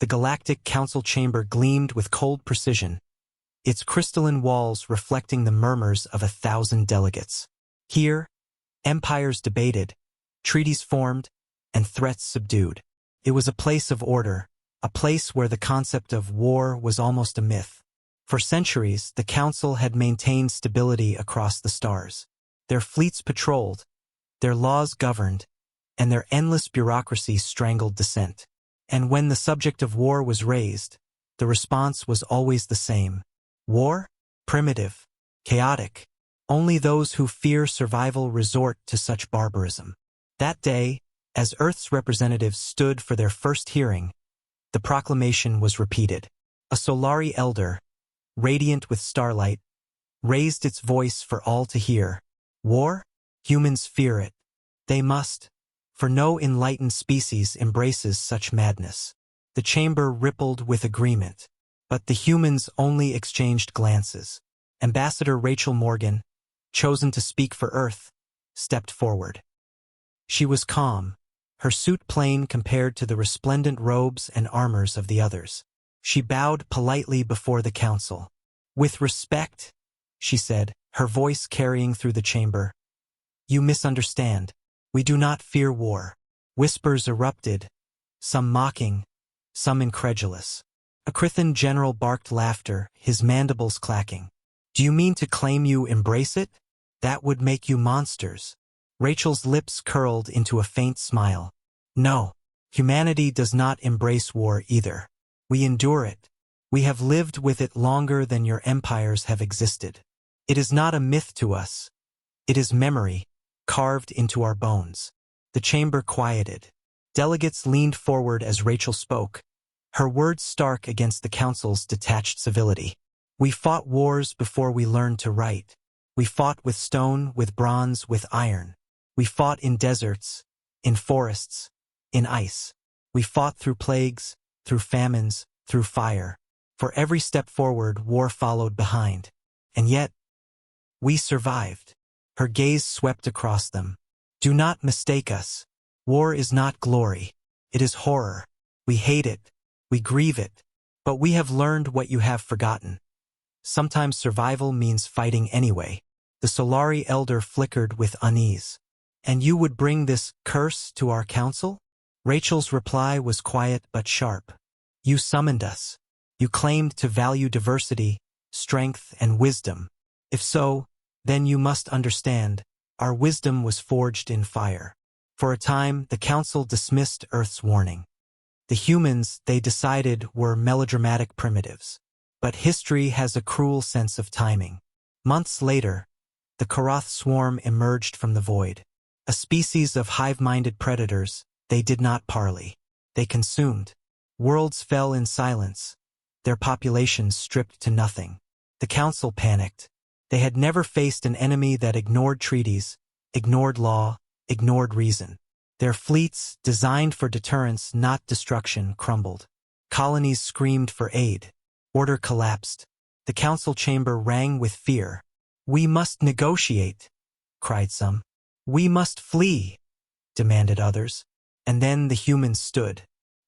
The Galactic Council chamber gleamed with cold precision, its crystalline walls reflecting the murmurs of 1,000 delegates. Here, empires debated, treaties formed, and threats subdued. It was a place of order, a place where the concept of war was almost a myth. For centuries, the Council had maintained stability across the stars. Their fleets patrolled, their laws governed, and their endless bureaucracy strangled dissent. And when the subject of war was raised, the response was always the same. War? Primitive. Chaotic. Only those who fear survival resort to such barbarism. That day, as Earth's representatives stood for their first hearing, the proclamation was repeated. A Solari elder, radiant with starlight, raised its voice for all to hear. War? Humans fear it. They must, for no enlightened species embraces such madness. The chamber rippled with agreement, but the humans only exchanged glances. Ambassador Rachel Morgan, chosen to speak for Earth, stepped forward. She was calm, her suit plain compared to the resplendent robes and armors of the others. She bowed politely before the council. With respect, she said, her voice carrying through the chamber. You misunderstand. We do not fear war. Whispers erupted, some mocking, some incredulous. A Crithan general barked laughter, his mandibles clacking. Do you mean to claim you embrace it? That would make you monsters. Rachel's lips curled into a faint smile. No, humanity does not embrace war either. We endure it. We have lived with it longer than your empires have existed. It is not a myth to us. It is memory, carved into our bones. The chamber quieted. Delegates leaned forward as Rachel spoke, her words stark against the council's detached civility. We fought wars before we learned to write. We fought with stone, with bronze, with iron. We fought in deserts, in forests, in ice. We fought through plagues, through famines, through fire. For every step forward, war followed behind. And yet, we survived. Her gaze swept across them. Do not mistake us. War is not glory. It is horror. We hate it. We grieve it. But we have learned what you have forgotten. Sometimes survival means fighting anyway. The Solari elder flickered with unease. And you would bring this curse to our council? Rachel's reply was quiet but sharp. You summoned us. You claimed to value diversity, strength, and wisdom. If so, then you must understand, our wisdom was forged in fire. For a time, the council dismissed Earth's warning. The humans, they decided, were melodramatic primitives. But history has a cruel sense of timing. Months later, the Karath swarm emerged from the void. A species of hive-minded predators, they did not parley. They consumed. Worlds fell in silence, their populations stripped to nothing. The council panicked. They had never faced an enemy that ignored treaties, ignored law, ignored reason. Their fleets, designed for deterrence, not destruction, crumbled. Colonies screamed for aid. Order collapsed. The council chamber rang with fear. We must negotiate, cried some. We must flee, demanded others. And then the humans stood.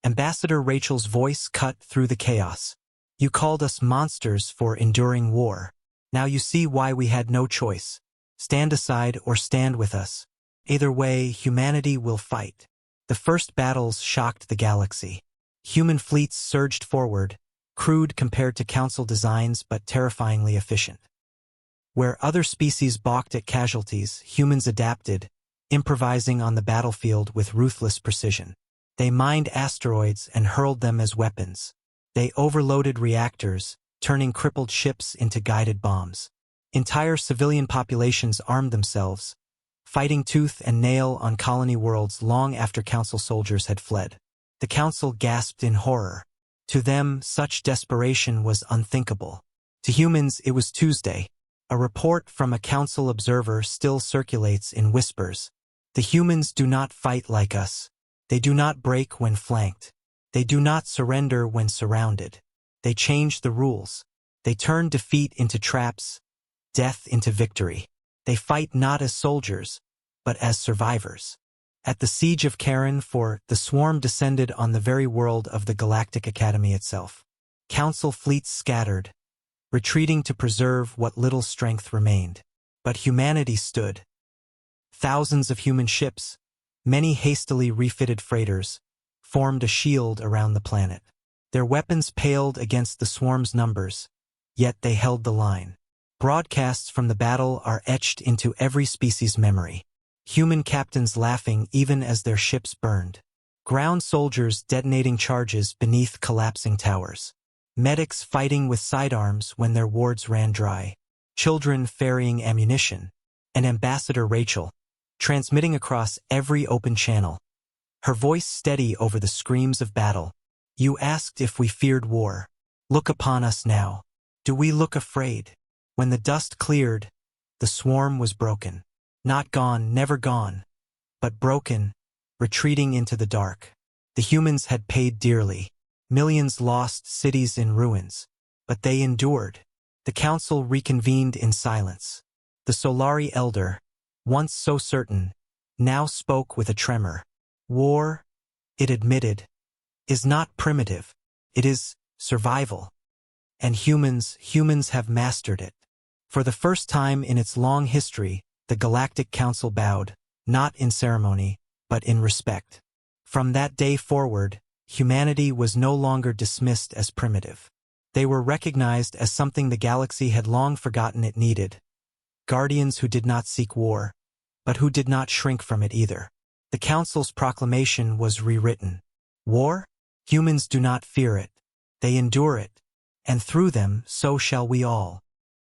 Ambassador Rachel's voice cut through the chaos. You called us monsters for enduring war. Now you see why we had no choice. Stand aside or stand with us. Either way, humanity will fight. The first battles shocked the galaxy. Human fleets surged forward, crude compared to council designs but terrifyingly efficient. Where other species balked at casualties, humans adapted, improvising on the battlefield with ruthless precision. They mined asteroids and hurled them as weapons. They overloaded reactors, turning crippled ships into guided bombs. Entire civilian populations armed themselves, fighting tooth and nail on colony worlds long after council soldiers had fled. The council gasped in horror. To them, such desperation was unthinkable. To humans, it was Tuesday. A report from a council observer still circulates in whispers. The humans do not fight like us. They do not break when flanked. They do not surrender when surrounded. They change the rules. They turn defeat into traps, death into victory. They fight not as soldiers, but as survivors. At the siege of Charon, the swarm descended on the very world of the Galactic Academy itself. Council fleets scattered, retreating to preserve what little strength remained. But humanity stood. Thousands of human ships, many hastily refitted freighters, formed a shield around the planet. Their weapons paled against the swarm's numbers, yet they held the line. Broadcasts from the battle are etched into every species' memory. Human captains laughing even as their ships burned. Ground soldiers detonating charges beneath collapsing towers. Medics fighting with sidearms when their wards ran dry. Children ferrying ammunition. And Ambassador Rachel, transmitting across every open channel. Her voice steady over the screams of battle. You asked if we feared war. Look upon us now. Do we look afraid? When the dust cleared, the swarm was broken. Not gone, never gone, but broken, retreating into the dark. The humans had paid dearly. Millions lost, cities in ruins. But they endured. The council reconvened in silence. The Solari elder, once so certain, now spoke with a tremor. War, it admitted, is not primitive. It is survival. And humans have mastered it. For the first time in its long history, the Galactic Council bowed, not in ceremony, but in respect. From that day forward, humanity was no longer dismissed as primitive. They were recognized as something the galaxy had long forgotten it needed. Guardians who did not seek war, but who did not shrink from it either. The Council's proclamation was rewritten. War? Humans do not fear it. They endure it. And through them, so shall we all.